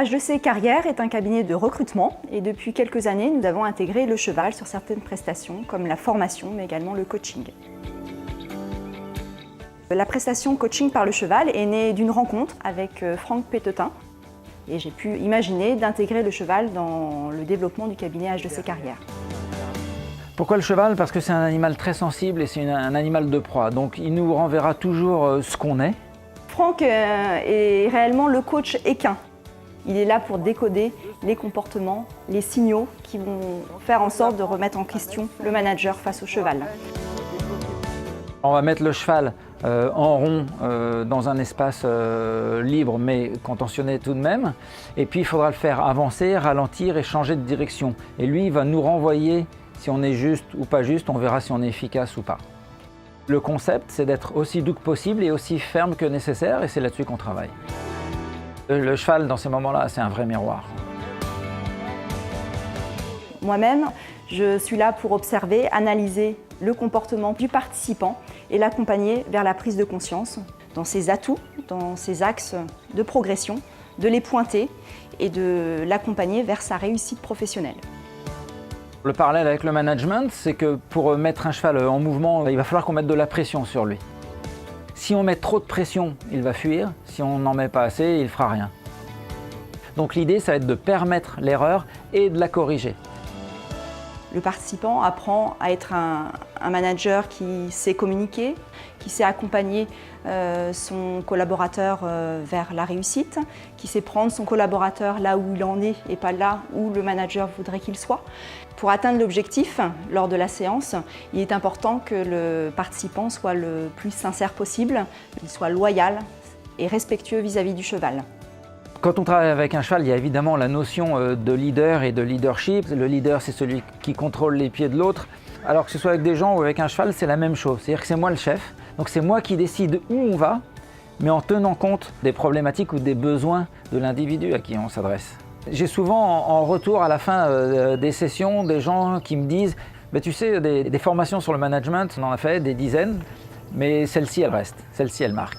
H2C Carrière est un cabinet de recrutement et depuis quelques années, nous avons intégré le cheval sur certaines prestations comme la formation mais également le coaching. La prestation coaching par le cheval est née d'une rencontre avec Franck Pétetin et j'ai pu imaginer d'intégrer le cheval dans le développement du cabinet H2C Carrière. Pourquoi le cheval? Parce que c'est un animal très sensible et c'est un animal de proie, donc il nous renverra toujours ce qu'on est. Franck est réellement le coach équin. Il est là pour décoder les comportements, les signaux qui vont faire en sorte de remettre en question le manager face au cheval. On va mettre le cheval en rond dans un espace libre mais contentionné tout de même. Et puis il faudra le faire avancer, ralentir et changer de direction. Et lui il va nous renvoyer si on est juste ou pas juste, on verra si on est efficace ou pas. Le concept c'est d'être aussi doux que possible et aussi ferme que nécessaire et c'est là-dessus qu'on travaille. Le cheval dans ces moments-là c'est un vrai miroir. Moi-même, je suis là pour observer, analyser le comportement du participant et l'accompagner vers la prise de conscience dans ses atouts, dans ses axes de progression, de les pointer et de l'accompagner vers sa réussite professionnelle. Le parallèle avec le management, c'est que pour mettre un cheval en mouvement, il va falloir qu'on mette de la pression sur lui. Si on met trop de pression, il va fuir. Si on n'en met pas assez, il ne fera rien. Donc l'idée, ça va être de permettre l'erreur et de la corriger. Le participant apprend à être un manager qui sait communiquer, qui sait accompagner son collaborateur vers la réussite, qui sait prendre son collaborateur là où il en est et pas là où le manager voudrait qu'il soit. Pour atteindre l'objectif, lors de la séance, il est important que le participant soit le plus sincère possible, qu'il soit loyal et respectueux vis-à-vis du cheval. Quand on travaille avec un cheval, il y a évidemment la notion de leader et de leadership. Le leader, c'est celui qui contrôle les pieds de l'autre. Alors que ce soit avec des gens ou avec un cheval, c'est la même chose. C'est-à-dire que c'est moi le chef, donc c'est moi qui décide où on va, mais en tenant compte des problématiques ou des besoins de l'individu à qui on s'adresse. J'ai souvent en retour à la fin des sessions des gens qui me disent « Tu sais, des formations sur le management, on en a fait des dizaines, mais celle-ci, elle reste, celle-ci, elle marque ».